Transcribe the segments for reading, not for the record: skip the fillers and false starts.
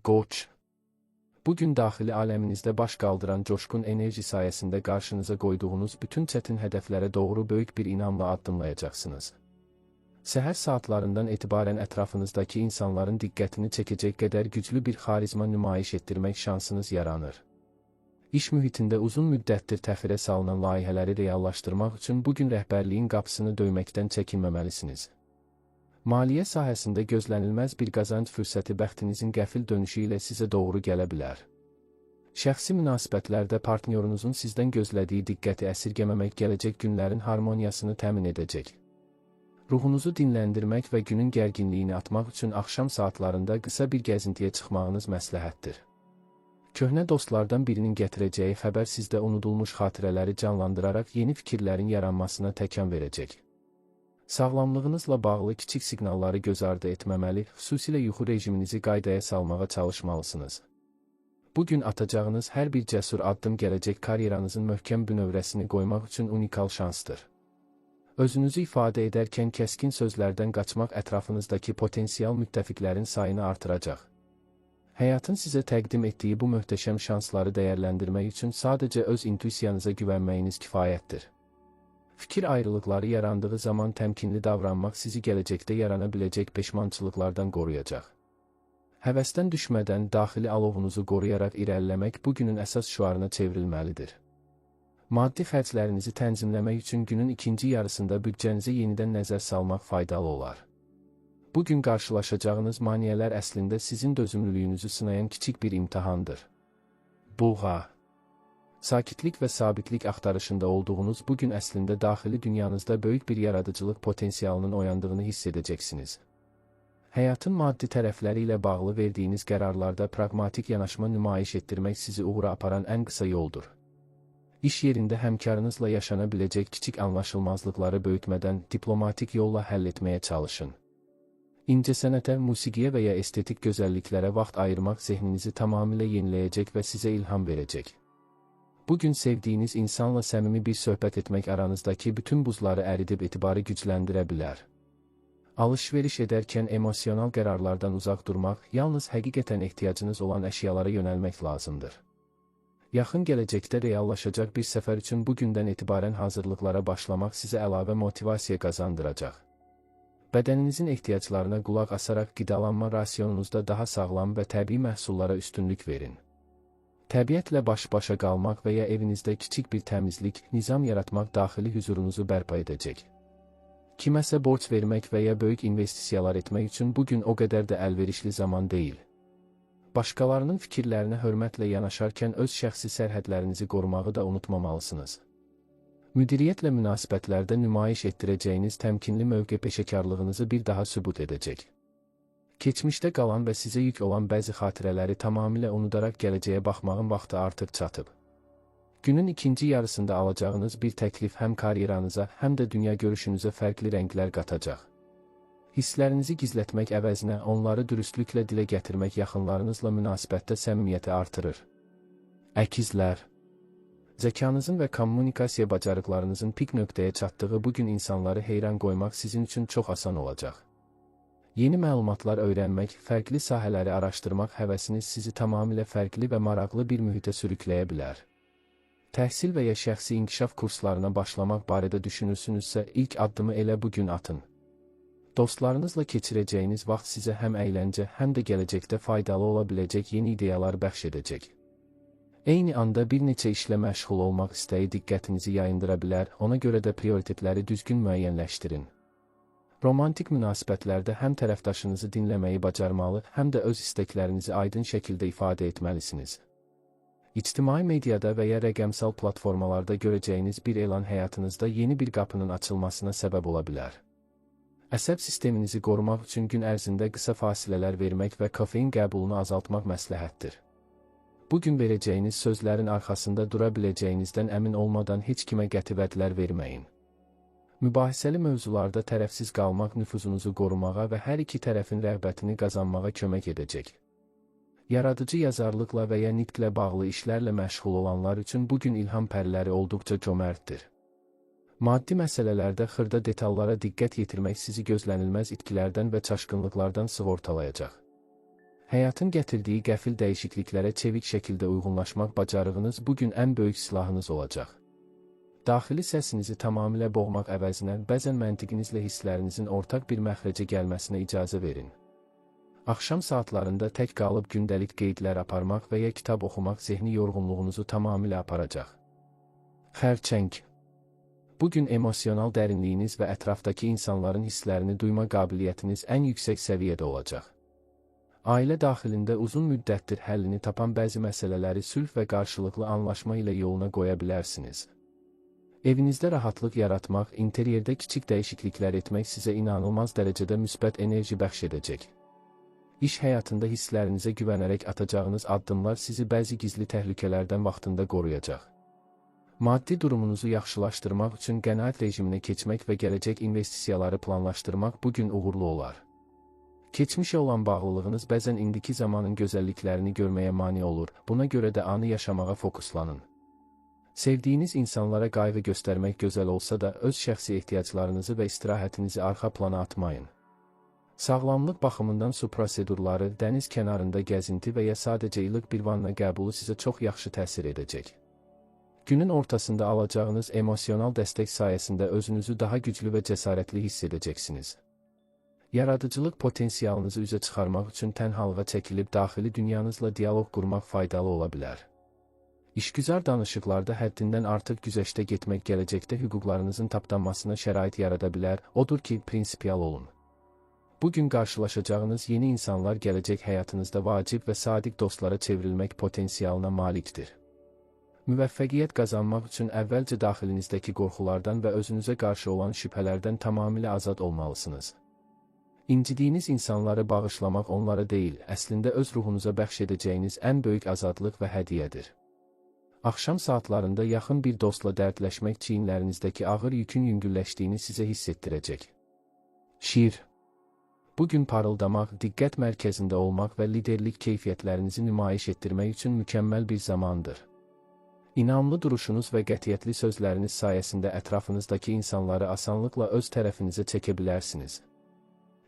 Qoç. Bugün daxili aləminizdə baş qaldıran coşqun enerji sayəsində qarşınıza qoyduğunuz bütün çətin hədəflərə doğru böyük bir inamla addımlayacaqsınız. Səhər saatlarından etibarən ətrafınızdakı insanların diqqətini çəkəcək qədər güclü bir xarizma nümayiş etdirmək şansınız yaranır. İş mühitində uzun müddətdir təxirə salınan layihələri reallaşdırmaq üçün bugün rəhbərliyin qapısını döyməkdən çəkinməməlisiniz. Maliyyə sahəsində gözlənilməz bir qazanc fürsəti bəxtinizin qəfil dönüşü ilə sizə doğru gələ bilər. Şəxsi münasibətlərdə partnyorunuzun sizdən gözlədiyi diqqəti əsirgəməmək gələcək günlərin harmoniyasını təmin edəcək. Ruhunuzu dinləndirmək və günün gərginliyini atmaq üçün axşam saatlarında qısa bir gəzintiyə çıxmağınız məsləhətdir. Köhnə dostlardan birinin gətirəcəyi xəbər sizdə unudulmuş xatirələri canlandıraraq yeni fikirlərin yaranmasına təkan verəcək. Sağlamlığınızla bağlı kiçik siqnalları göz ardı etməməli, xüsusilə yuxu rejiminizi qaydaya salmağa çalışmalısınız. Bugün atacağınız hər bir cəsur addım gələcək karyeranızın möhkəm bünövrəsini qoymaq üçün unikal şansdır. Özünüzü ifadə edərkən kəskin sözlərdən qaçmaq ətrafınızdakı potensial müttəfiqlərin sayını artıracaq. Həyatın sizə təqdim etdiyi bu möhtəşəm şansları dəyərləndirmək üçün sadəcə öz intuisiyanıza güvənməyiniz kifayətdir. Fikir ayrılıqları yarandığı zaman təmkinli davranmaq sizi gələcəkdə yarana biləcək peşmançılıqlardan qoruyacaq. Həvəsdən düşmədən daxili alovunuzu qoruyaraq irəliləmək bugünün əsas şüarına çevrilməlidir. Maddi xərclərinizi tənzimləmək üçün günün ikinci yarısında büdcənizə yenidən nəzər salmaq faydalı olar. Bugün qarşılaşacağınız maneələr əslində sizin dözümlülüyünüzü sınayan kiçik bir imtahandır. Buğa. Sakitlik və sabitlik axtarışında olduğunuz bugün əslində daxili dünyanızda böyük bir yaradıcılıq potensialının oyandığını hiss edəcəksiniz. Həyatın maddi tərəfləri ilə bağlı verdiyiniz qərarlarda praqmatik yanaşma nümayiş etdirmək sizi uğura aparan ən qısa yoldur. İş yerində həmkarınızla yaşana biləcək kiçik anlaşılmazlıqları böyütmədən diplomatik yolla həll etməyə çalışın. İncəsənətə, musiqiyə və ya estetik gözəlliklərə vaxt ayırmaq zehninizi tamamilə yeniləyəcək və sizə ilham verəcək. Bugün sevdiyiniz insanla səmimi bir söhbət etmək aranızdakı bütün buzları əridib etibarı gücləndirə bilər. Alış-veriş edərkən emosional qərarlardan uzaq durmaq, yalnız həqiqətən ehtiyacınız olan əşyalara yönəlmək lazımdır. Yaxın gələcəkdə reallaşacaq bir səfər üçün bugündən etibarən hazırlıqlara başlamaq sizə əlavə motivasiya qazandıracaq. Bədəninizin ehtiyaclarına qulaq asaraq qidalanma rasionunuzda daha sağlam və təbii məhsullara üstünlük verin. Təbiətlə baş-başa qalmaq və ya evinizdə kiçik bir təmizlik, nizam yaratmaq daxili hüzurunuzu bərpa edəcək. Kiməsə borc vermək və ya böyük investisiyalar etmək üçün bugün o qədər də əlverişli zaman deyil. Başqalarının fikirlərinə hörmətlə yanaşarkən öz şəxsi sərhədlərinizi qorumağı da unutmamalısınız. Müdiriyyətlə münasibətlərdə nümayiş etdirəcəyiniz təmkinli mövqe peşəkarlığınızı bir daha sübut edəcək. Keçmişdə qalan və sizə yük olan bəzi xatirələri tamamilə unudaraq gələcəyə baxmağın vaxtı artıq çatıb. Günün ikinci yarısında alacağınız bir təklif həm karyeranıza, həm də dünya görüşünüzə fərqli rənglər qatacaq. Hisslərinizi gizlətmək əvəzinə onları dürüstlüklə dilə gətirmək yaxınlarınızla münasibətdə səmimiyyəti artırır. Əkizlər. Zəkanızın və kommunikasiya bacarıqlarınızın pik nöqtəyə çatdığı bugün insanları heyran qoymaq sizin üçün çox asan olacaq. Yeni məlumatlar öyrənmək, fərqli sahələri araşdırmaq həvəsiniz sizi tamamilə fərqli və maraqlı bir mühitə sürükləyə bilər. Təhsil və ya şəxsi inkişaf kurslarına başlamaq barədə düşünürsünüzsə, ilk addımı elə bugün atın. Dostlarınızla keçirəcəyiniz vaxt sizə həm əyləncə, həm də gələcəkdə faydalı ola biləcək yeni ideyalar bəxş edəcək. Eyni anda bir neçə işlə məşğul olmaq istəyi diqqətinizi yayındıra bilər, ona görə də prioritetləri düzgün müəyyənləşdirin. Romantik münasibətlərdə həm tərəfdaşınızı dinləməyi bacarmalı, həm də öz istəklərinizi aydın şəkildə ifadə etməlisiniz. İctimai mediada və ya rəqəmsal platformalarda görəcəyiniz bir elan həyatınızda yeni bir qapının açılmasına səbəb ola bilər. Əsəb sisteminizi qorumaq üçün gün ərzində qısa fasilələr vermək və kofein qəbulunu azaltmaq məsləhətdir. Bugün verəcəyiniz sözlərin arxasında dura biləcəyinizdən əmin olmadan heç kimə qəti vədlər verməyin. Mübahisəli mövzularda tərəfsiz qalmaq nüfuzunuzu qorumağa və hər iki tərəfin rəğbətini qazanmağa kömək edəcək. Yaradıcı yazarlıqla və ya nitqlə bağlı işlərlə məşğul olanlar üçün bugün ilham pərləri olduqca cömərtdir. Maddi məsələlərdə xırda detallara diqqət yetirmək sizi gözlənilməz itkilərdən və çaşqınlıqlardan sığortalayacaq. Həyatın gətirdiyi qəfil dəyişikliklərə çevik şəkildə uyğunlaşmaq bacarığınız bugün ən böyük silahınız olacaq. Daxili səsinizi tamamilə boğmaq əvəzinə bəzən məntiqinizlə hisslərinizin ortaq bir məxrəcə gəlməsinə icazə verin. Axşam saatlarında tək qalıb gündəlik qeydlər aparmaq və ya kitab oxumaq zehni yorğunluğunuzu tamamilə aparacaq. Xərçəng. Bugün emosional dərinliyiniz və ətrafdakı insanların hisslərini duyma qabiliyyətiniz ən yüksək səviyyədə olacaq. Ailə daxilində uzun müddətdir həllini tapan bəzi məsələləri sülh və qarşılıqlı anlaşma ilə yoluna qoya bilərsiniz. Evinizdə rahatlıq yaratmaq, interyerdə kiçik dəyişikliklər etmək sizə inanılmaz dərəcədə müsbət enerji bəxş edəcək. İş həyatında hisslərinizə güvənərək atacağınız addımlar sizi bəzi gizli təhlükələrdən vaxtında qoruyacaq. Maddi durumunuzu yaxşılaşdırmaq üçün qənaət rejiminə keçmək və gələcək investisiyaları planlaşdırmaq bugün uğurlu olar. Keçmişə olan bağlılığınız bəzən indiki zamanın gözəlliklərini görməyə mane olur, buna görə də anı yaşamağa fokuslanın. Sevdiyiniz insanlara qayğı göstərmək gözəl olsa da, öz şəxsi ehtiyaclarınızı və istirahətinizi arxa plana atmayın. Sağlamlıq baxımından su prosedurları, dəniz kənarında gəzinti və ya sadəcə ilıq bir vanna qəbulu sizə çox yaxşı təsir edəcək. Günün ortasında alacağınız emosional dəstək sayəsində özünüzü daha güclü və cəsarətli hiss edəcəksiniz. Yaradıcılıq potensialınızı üzə çıxarmaq üçün tənhalığa çəkilib daxili dünyanızla dialoq qurmaq faydalı ola bilər. İşgüzar danışıqlarda həddindən artıq güzəştə getmək gələcəkdə hüquqlarınızın tapdanmasına şərait yarada bilər, odur ki, prinsipial olun. Bugün qarşılaşacağınız yeni insanlar gələcək həyatınızda vacib və sadiq dostlara çevrilmək potensialına malikdir. Müvəffəqiyyət qazanmaq üçün əvvəlcə daxilinizdəki qorxulardan və özünüzə qarşı olan şübhələrdən tamamilə azad olmalısınız. İncidiyiniz insanları bağışlamaq onlara deyil, əslində öz ruhunuza bəxş edəcəyiniz ən böyük azadlıq və hədiyyədir. Axşam saatlarında yaxın bir dostla dərdləşmək çiyinlərinizdəki ağır yükün yüngülləşdiyini sizə hiss etdirəcək. Şiir. Bugün parıldamaq, diqqət mərkəzində olmaq və liderlik keyfiyyətlərinizi nümayiş etdirmək üçün mükəmməl bir zamandır. İnamlı duruşunuz və qətiyyətli sözləriniz sayəsində ətrafınızdakı insanları asanlıqla öz tərəfinizə çəkə bilərsiniz.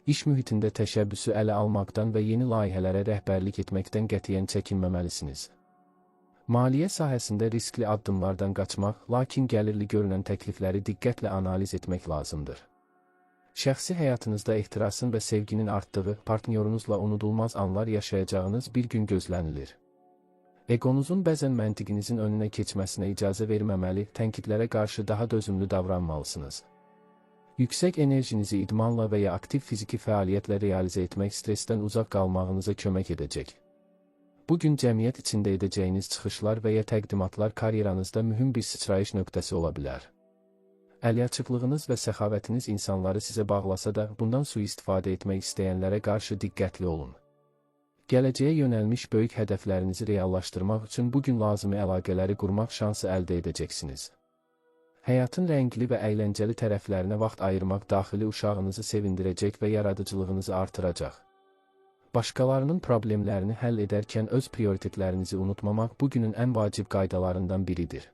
İş mühitində təşəbbüsü ələ almaqdan və yeni layihələrə rəhbərlik etməkdən qətiyyən çəkinməməlisiniz. Maliyyə sahəsində riskli addımlardan qaçmaq, lakin gəlirli görünən təklifləri diqqətlə analiz etmək lazımdır. Şəxsi həyatınızda ehtirasın və sevginin artdığı, partnyorunuzla unudulmaz anlar yaşayacağınız bir gün gözlənilir. Egonuzun bəzən məntiqinizin önünə keçməsinə icazə verməməli, tənqidlərə qarşı daha dözümlü davranmalısınız. Yüksək enerjinizi idmanla və ya aktiv fiziki fəaliyyətlə realizə etmək stressdən uzaq qalmağınıza kömək edəcək. Bugün cəmiyyət içində edəcəyiniz çıxışlar və ya təqdimatlar karyeranızda mühüm bir sıçrayış nöqtəsi ola bilər. Əlyaçıqlığınız və səxavətiniz insanları sizə bağlasa da, bundan sui-istifadə etmək istəyənlərə qarşı diqqətli olun. Gələcəyə yönəlmiş böyük hədəflərinizi reallaşdırmaq üçün bugün lazımi əlaqələri qurmaq şansı əldə edəcəksiniz. Həyatın rəngli və əyləncəli tərəflərinə vaxt ayırmaq daxili uşağınızı sevindirəcək və yaradıcılığınızı artıracaq. Başqalarının problemlərini həll edərkən öz prioritetlərinizi unutmamaq bugünün ən vacib qaydalarından biridir.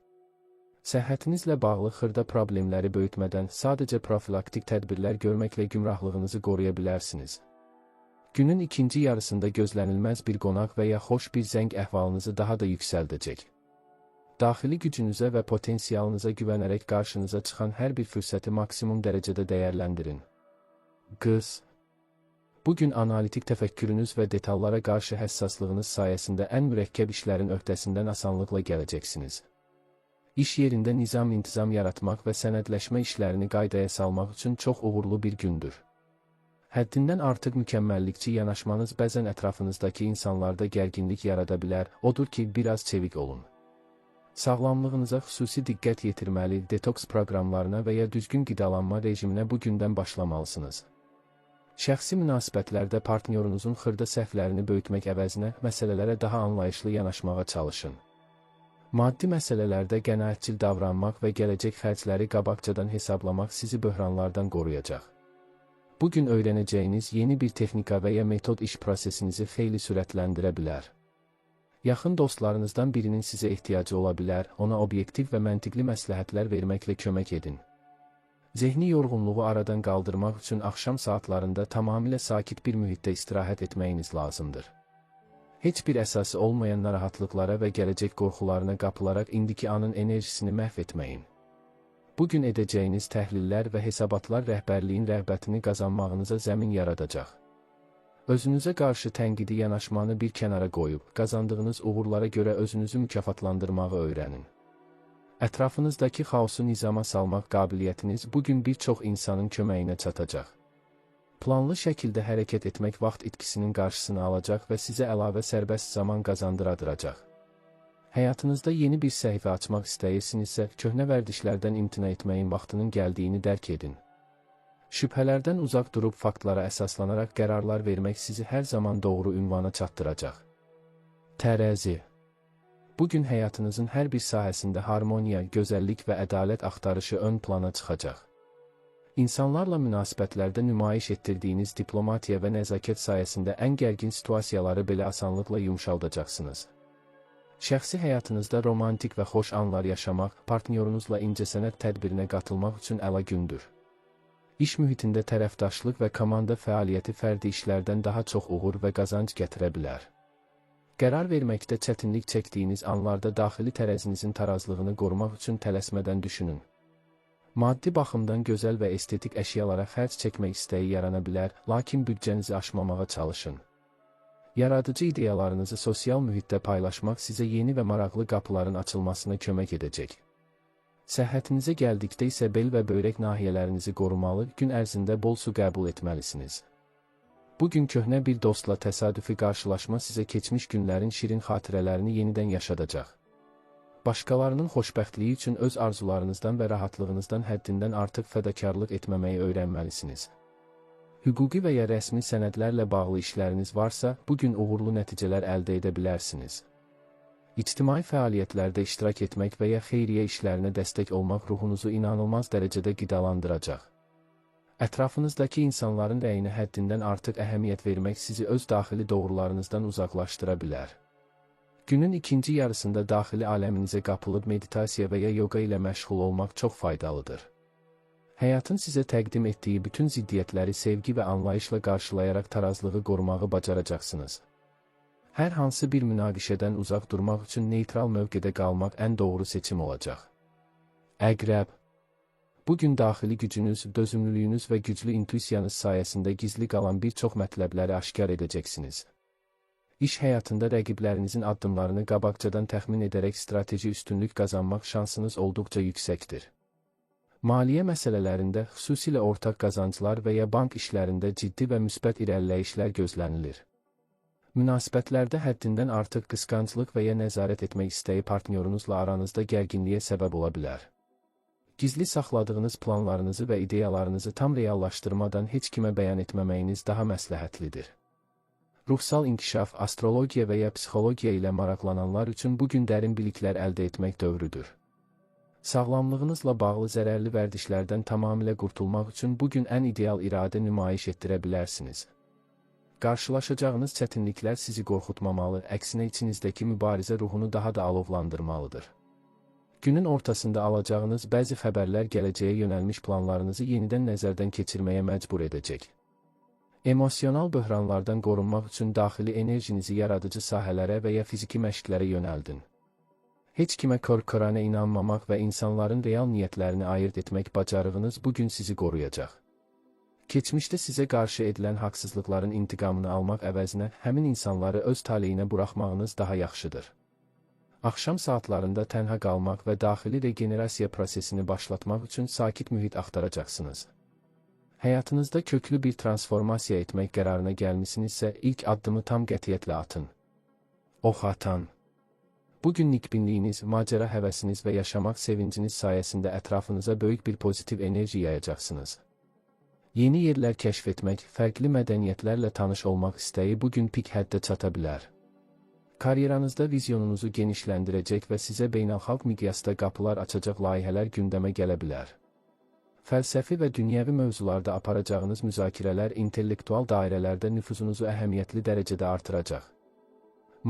Səhhətinizlə bağlı xırda problemləri böyütmədən sadəcə profilaktik tədbirlər görməklə gümrahlığınızı qoruya bilərsiniz. Günün ikinci yarısında gözlənilməz bir qonaq və ya xoş bir zəng əhvalınızı daha da yüksəldəcək. Daxili gücünüzə və potensialınıza güvənərək qarşınıza çıxan hər bir fürsəti maksimum dərəcədə dəyərləndirin. Qız. Bugün analitik təfəkkürünüz və detallara qarşı həssaslığınız sayəsində ən mürəkkəb işlərin öhdəsindən asanlıqla gələcəksiniz. İş yerində nizam-intizam yaratmaq və sənədləşmə işlərini qaydaya salmaq üçün çox uğurlu bir gündür. Həddindən artıq mükəmməllikçi yanaşmanız bəzən ətrafınızdakı insanlarda gərginlik yarada bilər, odur ki, biraz çevik olun. Sağlamlığınıza xüsusi diqqət yetirməli, detoks proqramlarına və ya düzgün qidalanma rejiminə bugündən başlamalısınız. Şəxsi münasibətlərdə partnyorunuzun xırda səhvlərini böyütmək əvəzinə məsələlərə daha anlayışlı yanaşmağa çalışın. Maddi məsələlərdə qənaətcil davranmaq və gələcək xərcləri qabaqcadan hesablamaq sizi böhranlardan qoruyacaq. Bugün öyrənəcəyiniz yeni bir texnika və ya metod iş prosesinizi xeyli sürətləndirə bilər. Yaxın dostlarınızdan birinin sizə ehtiyacı ola bilər, ona obyektiv və məntiqli məsləhətlər verməklə kömək edin. Zehni yorğunluğu aradan qaldırmaq üçün axşam saatlarında tamamilə sakit bir mühitdə istirahət etməyiniz lazımdır. Heç bir əsası olmayan narahatlıqlara və gələcək qorxularına qapılaraq indiki anın enerjisini məhv etməyin. Bugün edəcəyiniz təhlillər və hesabatlar rəhbərliyin rəğbətini qazanmağınıza zəmin yaradacaq. Özünüzə qarşı tənqidi yanaşmanı bir kənara qoyub, qazandığınız uğurlara görə özünüzü mükafatlandırmağı öyrənin. Ətrafınızdakı xaosu nizama salmaq qabiliyyətiniz bugün bir çox insanın köməyinə çatacaq. Planlı şəkildə hərəkət etmək vaxt itkisinin qarşısını alacaq və sizə əlavə sərbəst zaman qazandıracaq. Həyatınızda yeni bir səhifə açmaq istəyirsinizsə, köhnə vərdişlərdən imtina etməyin vaxtının gəldiyini dərk edin. Şübhələrdən uzaq durub faktlara əsaslanaraq qərarlar vermək sizi hər zaman doğru ünvana çatdıracaq. Tərəzi. Bugün həyatınızın hər bir sahəsində harmoniya, gözəllik və ədalət axtarışı ön plana çıxacaq. İnsanlarla münasibətlərdə nümayiş etdirdiyiniz diplomatiya və nəzakət sayəsində ən gərgin situasiyaları belə asanlıqla yumşaldacaqsınız. Şəxsi həyatınızda romantik və xoş anlar yaşamaq, partnyorunuzla incəsənət tədbirinə qatılmaq üçün əla gündür. İş mühitində tərəfdaşlıq və komanda fəaliyyəti fərdi işlərdən daha çox uğur və qazanc gətirə bilər. Qərar verməkdə çətinlik çəkdiyiniz anlarda daxili tərəzinizin tarazlığını qorumaq üçün tələsmədən düşünün. Maddi baxımdan gözəl və estetik əşyalara xərc çəkmək istəyi yarana bilər, lakin büdcənizi aşmamağa çalışın. Yaradıcı ideyalarınızı sosial mühitdə paylaşmaq sizə yeni və maraqlı qapıların açılmasına kömək edəcək. Səhhətinizə gəldikdə isə bel və böyrək nahiyələrinizi qorumalı, gün ərzində bol su qəbul etməlisiniz. Bugün köhnə bir dostla təsadüfi qarşılaşma sizə keçmiş günlərin şirin xatirələrini yenidən yaşadacaq. Başqalarının xoşbəxtliyi üçün öz arzularınızdan və rahatlığınızdan həddindən artıq fədakarlıq etməməyi öyrənməlisiniz. Hüquqi və ya rəsmi sənədlərlə bağlı işləriniz varsa, bugün uğurlu nəticələr əldə edə bilərsiniz. İctimai fəaliyyətlərdə iştirak etmək və ya xeyriyyə işlərinə dəstək olmaq ruhunuzu inanılmaz dərəcədə qidalandıracaq. Ətrafınızdakı insanların rəyinə həddindən artıq əhəmiyyət vermək sizi öz daxili doğrularınızdan uzaqlaşdıra bilər. Günün ikinci yarısında daxili aləminizə qapılıb meditasiya və ya yoga ilə məşğul olmaq çox faydalıdır. Həyatın sizə təqdim etdiyi bütün ziddiyyətləri sevgi və anlayışla qarşılayaraq tarazlığı qorumağı bacaracaqsınız. Hər hansı bir münaqişədən uzaq durmaq üçün neytral mövqedə qalmaq ən doğru seçim olacaq. Əqrəb. Bugün daxili gücünüz, dözümlülüyünüz və güclü intuisiyanız sayəsində gizli qalan bir çox mətləbləri aşkar edəcəksiniz. İş həyatında rəqiblərinizin addımlarını qabaqcadan təxmin edərək strateji üstünlük qazanmaq şansınız olduqca yüksəkdir. Maliyyə məsələlərində, xüsusilə ortaq qazanclar və ya bank işlərində ciddi və müsbət irəliləyişlər gözlənilir. Münasibətlərdə həddindən artıq qısqanclıq və ya nəzarət etmək istəyi partnyorunuzla aranızda gərginliyə səbəb ola bilər. Gizli saxladığınız planlarınızı və ideyalarınızı tam reallaşdırmadan heç kimə bəyan etməməyiniz daha məsləhətlidir. Ruhsal inkişaf, astrologiya və ya psixologiya ilə maraqlananlar üçün bugün dərin biliklər əldə etmək dövrüdür. Sağlamlığınızla bağlı zərərli vərdişlərdən tamamilə qurtulmaq üçün bugün ən ideal iradə nümayiş etdirə bilərsiniz. Qarşılaşacağınız çətinliklər sizi qorxutmamalı, əksinə içinizdəki mübarizə ruhunu daha da alovlandırmalıdır. Günün ortasında alacağınız bəzi xəbərlər gələcəyə yönəlmiş planlarınızı yenidən nəzərdən keçirməyə məcbur edəcək. Emosional böhranlardan qorunmaq üçün daxili enerjinizi yaradıcı sahələrə və ya fiziki məşqlərə yönəldin. Heç kimə kör-körənə inanmamaq və insanların real niyyətlərini ayırt etmək bacarığınız bugün sizi qoruyacaq. Keçmişdə sizə qarşı edilən haqsızlıqların intiqamını almaq əvəzinə həmin insanları öz taleyinə buraxmağınız daha yaxşıdır. Axşam saatlarında tənha qalmaq və daxili regenerasiya prosesini başlatmaq üçün sakit mühit axtaracaqsınız. Həyatınızda köklü bir transformasiya etmək qərarına gəlmisinizsə, ilk addımı tam qətiyyətlə atın. Ox atan. Bugün nikbinliyiniz, macəra həvəsiniz və yaşamaq sevinciniz sayəsində ətrafınıza böyük bir pozitiv enerji yayacaqsınız. Yeni yerlər kəşf etmək, fərqli mədəniyyətlərlə tanış olmaq istəyi bugün pik həddə çata bilər. Karyeranızda vizyonunuzu genişləndirəcək və sizə beynəlxalq miqyasda qapılar açacaq layihələr gündəmə gələ bilər. Fəlsəfi və dünyəvi mövzularda aparacağınız müzakirələr intellektual dairələrdə nüfuzunuzu əhəmiyyətli dərəcədə artıracaq.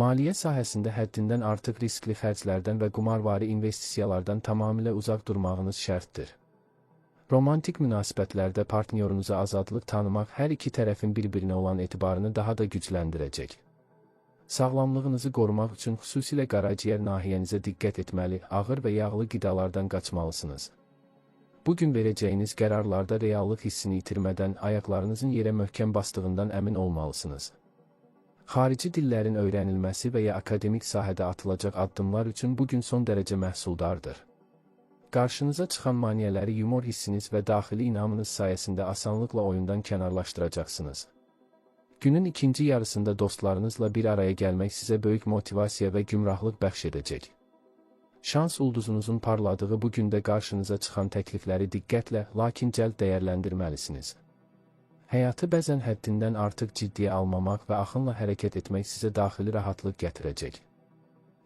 Maliyyə sahəsində həddindən artıq riskli xərclərdən və qumarvari investisiyalardan tamamilə uzaq durmağınız şərtdir. Romantik münasibətlərdə partnyorunuza azadlıq tanımaq hər iki tərəfin bir-birinə olan etibarını daha da gücləndirəcək. Sağlamlığınızı qorumaq üçün xüsusilə qaraciyər nahiyənizə diqqət etməli, ağır və yağlı qidalardan qaçmalısınız. Bugün verəcəyiniz qərarlarda reallıq hissini itirmədən ayaqlarınızın yerə möhkəm basdığından əmin olmalısınız. Xarici dillərin öyrənilməsi və ya akademik sahədə atılacaq addımlar üçün bugün son dərəcə məhsuldardır. Qarşınıza çıxan maneələri yumor hissiniz və daxili inamınız sayəsində asanlıqla oyundan kənarlaşdıracaqsınız. Günün ikinci yarısında dostlarınızla bir araya gəlmək sizə böyük motivasiya və gümrahlıq bəxş edəcək. Şans ulduzunuzun parladığı bu gündə qarşınıza çıxan təklifləri diqqətlə, lakin cəld dəyərləndirməlisiniz. Həyatı bəzən həddindən artıq ciddiyə almamaq və axınla hərəkət etmək sizə daxili rahatlıq gətirəcək.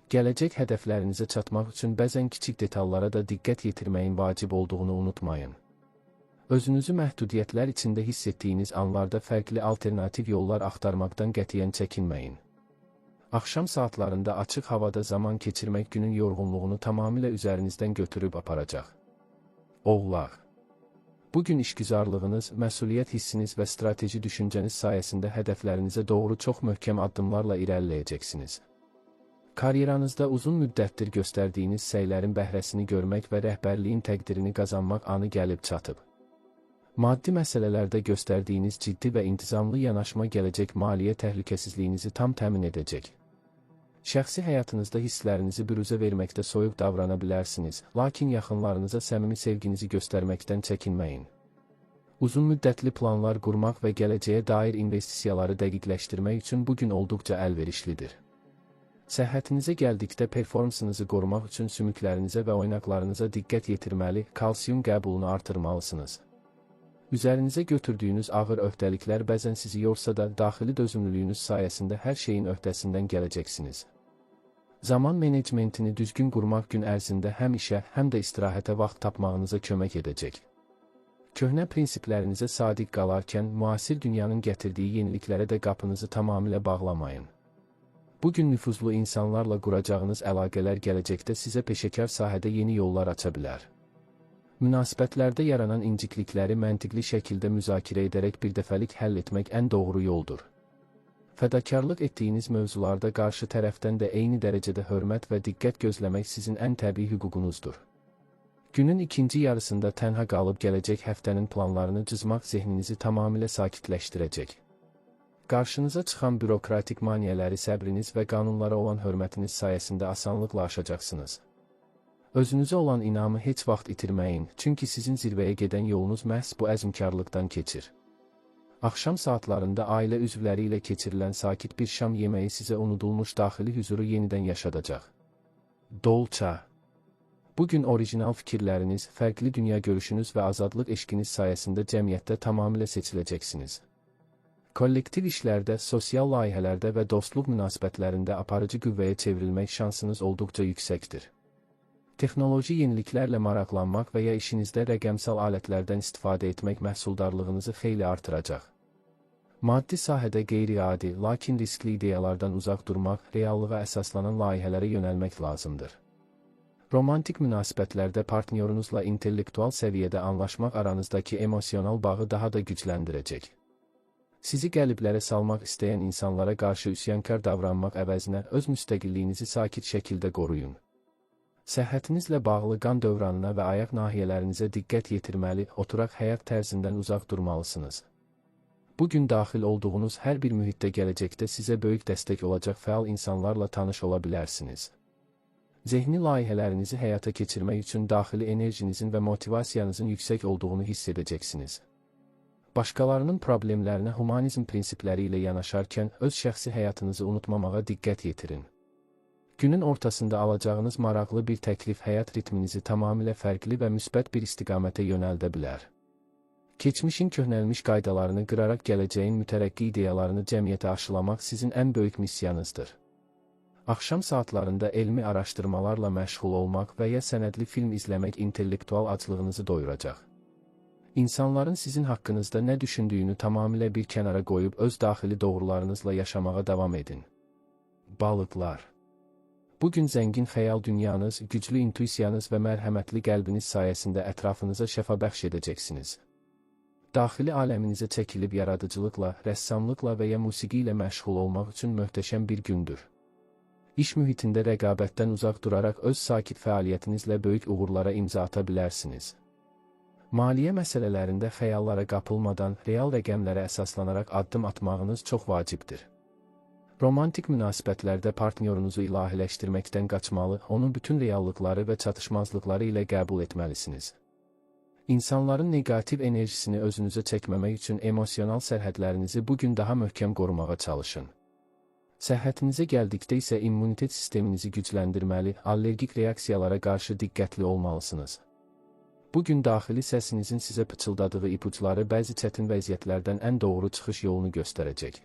Gələcək hədəflərinizə çatmaq üçün bəzən kiçik detallara da diqqət yetirməyin vacib olduğunu unutmayın. Özünüzü məhdudiyyətlər içində hiss etdiyiniz anlarda fərqli alternativ yollar axtarmaqdan qətiyyən çəkinməyin. Axşam saatlarında açıq havada zaman keçirmək günün yorğunluğunu tamamilə üzərinizdən götürüb aparacaq. Oğlaq. Bugün işgüzarlığınız, məsuliyyət hissiniz və strateji düşüncəniz sayəsində hədəflərinizə doğru çox möhkəm addımlarla irəliləyəcəksiniz. Karyeranızda uzun müddətdir göstərdiyiniz səylərin bəhrəsini görmək və rəhbərliyin təqdirini qazanmaq anı gəlib çatıb. Maddi məsələlərdə göstərdiyiniz ciddi və intizamlı yanaşma gələcək maliyyə təhlükəsizliyinizi tam təmin edəcək. Şəxsi həyatınızda hisslərinizi büruzə verməkdə soyuq davrana bilərsiniz, lakin yaxınlarınıza səmimi sevginizi göstərməkdən çəkinməyin. Uzun müddətli planlar qurmaq və gələcəyə dair investisiyaları dəqiqləşdirmək üçün bugün olduqca əlverişlidir. Səhhətinizə gəldikdə performansınızı qorumaq üçün sümüklərinizə və oynaqlarınıza diqqət yetirməli, kalsium qəbulunu artırmalısınız. Üzərinizə götürdüyünüz ağır öhdəliklər bəzən sizi yorsa da, daxili dözümlülüyünüz sayəsində hər şeyin öhdəsindən gələcəksiniz. Zaman menecmentini düzgün qurmaq gün ərzində həm işə, həm də istirahətə vaxt tapmağınıza kömək edəcək. Köhnə prinsiplərinizə sadiq qalarkən, müasir dünyanın gətirdiyi yeniliklərə də qapınızı tamamilə bağlamayın. Bugün nüfuzlu insanlarla quracağınız əlaqələr gələcəkdə sizə peşəkar sahədə yeni yollar aça bilər. Münasibətlərdə yaranan inciklikləri məntiqli şəkildə müzakirə edərək birdəfəlik həll etmək ən doğru yoldur. Fədakarlıq etdiyiniz mövzularda qarşı tərəfdən də eyni dərəcədə hörmət və diqqət gözləmək sizin ən təbii hüququnuzdur. Günün ikinci yarısında tənha qalıb gələcək həftənin planlarını cızmaq zehninizi tamamilə sakitləşdirəcək. Qarşınıza çıxan bürokratik maneələri səbriniz və qanunlara olan hörmətiniz sayəsində asanlıqla aşacaqsınız. Özünüzə olan inamı heç vaxt itirməyin, çünki sizin zirvəyə gedən yolunuz məhz bu əzmkarlıqdan keçir. Axşam saatlarında ailə üzvləri ilə keçirilən sakit bir şam yeməyi sizə unudulmuş daxili hüzuru yenidən yaşadacaq. Dolça. Bugün orijinal fikirləriniz, fərqli dünya görüşünüz və azadlıq eşqiniz sayəsində cəmiyyətdə tamamilə seçiləcəksiniz. Kollektiv işlərdə, sosial layihələrdə və dostluq münasibətlərində aparıcı qüvvəyə çevrilmək şansınız olduqca yüksəkdir. Texnoloji yeniliklərlə maraqlanmaq və ya işinizdə rəqəmsal alətlərdən istifadə etmək məhsuldarlığınızı xeyli artıracaq. Maddi sahədə qeyri-adi, lakin riskli ideyalardan uzaq durmaq, reallığa əsaslanan layihələrə yönəlmək lazımdır. Romantik münasibətlərdə partnyorunuzla intellektual səviyyədə anlaşmaq aranızdakı emosional bağı daha da gücləndirəcək. Sizi qəliblərə salmaq istəyən insanlara qarşı üsyankar davranmaq əvəzinə öz müstəqilliyinizi sakit şəkildə qoruyun. Səhhətinizlə bağlı qan dövranına və ayaq nahiyələrinizə diqqət yetirməli, oturaq həyat tərzindən uzaq durmalısınız. Bugün daxil olduğunuz hər bir mühitdə gələcəkdə sizə böyük dəstək olacaq fəal insanlarla tanış ola bilərsiniz. Zehni layihələrinizi həyata keçirmək üçün daxili enerjinizin və motivasiyanızın yüksək olduğunu hiss edəcəksiniz. Başqalarının problemlərinə humanizm prinsipləri ilə yanaşarkən öz şəxsi həyatınızı unutmamağa diqqət yetirin. Günün ortasında alacağınız maraqlı bir təklif həyat ritminizi tamamilə fərqli və müsbət bir istiqamətə yönəldə bilər. Keçmişin köhnəlmiş qaydalarını qıraraq gələcəyin mütərəqqi ideyalarını cəmiyyətə aşılamaq sizin ən böyük missiyanızdır. Axşam saatlarında elmi araşdırmalarla məşğul olmaq və ya sənədli film izləmək intellektual aclığınızı doyuracaq. İnsanların sizin haqqınızda nə düşündüyünü tamamilə bir kənara qoyub öz daxili doğrularınızla yaşamağa davam edin. Balıqlar. Bugün zəngin xəyal dünyanız, güclü intuisiyanız və mərhəmətli qəlbiniz sayəsində ətrafınıza şəfa bəxş edəcəksiniz. Daxili aləminizə çəkilib yaradıcılıqla, rəssamlıqla və ya musiqi ilə məşğul olmaq üçün möhtəşəm bir gündür. İş mühitində rəqabətdən uzaq duraraq öz sakit fəaliyyətinizlə böyük uğurlara imza ata bilərsiniz. Maliyyə məsələlərində xəyallara qapılmadan, real rəqəmlərə əsaslanaraq addım atmağınız çox vacibdir. Romantik münasibətlərdə partnyorunuzu ilahiləşdirməkdən qaçmalı, onun bütün reallıqları və çatışmazlıqları ilə qəbul etməlisiniz. İnsanların negativ enerjisini özünüzə çəkməmək üçün emosional sərhədlərinizi bugün daha möhkəm qorumağa çalışın. Səhhətinizə gəldikdə isə immunitet sisteminizi gücləndirməli, allergik reaksiyalara qarşı diqqətli olmalısınız. Bugün daxili səsinizin sizə pıçıldadığı ipuçları bəzi çətin vəziyyətlərdən ən doğru çıxış yolunu göstərəcək.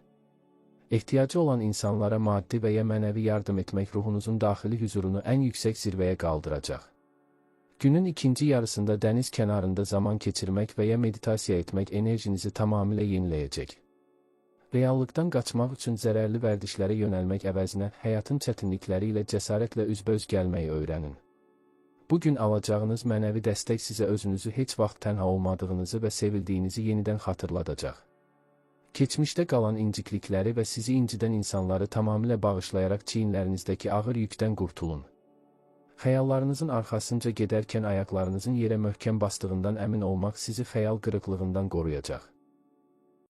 Ehtiyacı olan insanlara maddi və ya mənəvi yardım etmək ruhunuzun daxili hüzurunu ən yüksək zirvəyə qaldıracaq. Günün ikinci yarısında dəniz kənarında zaman keçirmək və ya meditasiya etmək enerjinizi tamamilə yeniləyəcək. Reallıqdan qaçmaq üçün zərərli vərdişlərə yönəlmək əvəzinə həyatın çətinlikləri ilə cəsarətlə üzbəüz gəlməyi öyrənin. Bugün alacağınız mənəvi dəstək sizə özünüzü heç vaxt tənha olmadığınızı və sevildiyinizi yenidən xatırladacaq. Keçmişdə qalan inciklikləri və sizi incidən insanları tamamilə bağışlayaraq çiyinlərinizdəki ağır yükdən qurtulun. Xəyallarınızın arxasınca gedərkən ayaqlarınızın yerə möhkəm basdığından əmin olmaq sizi xəyal qırıqlığından qoruyacaq.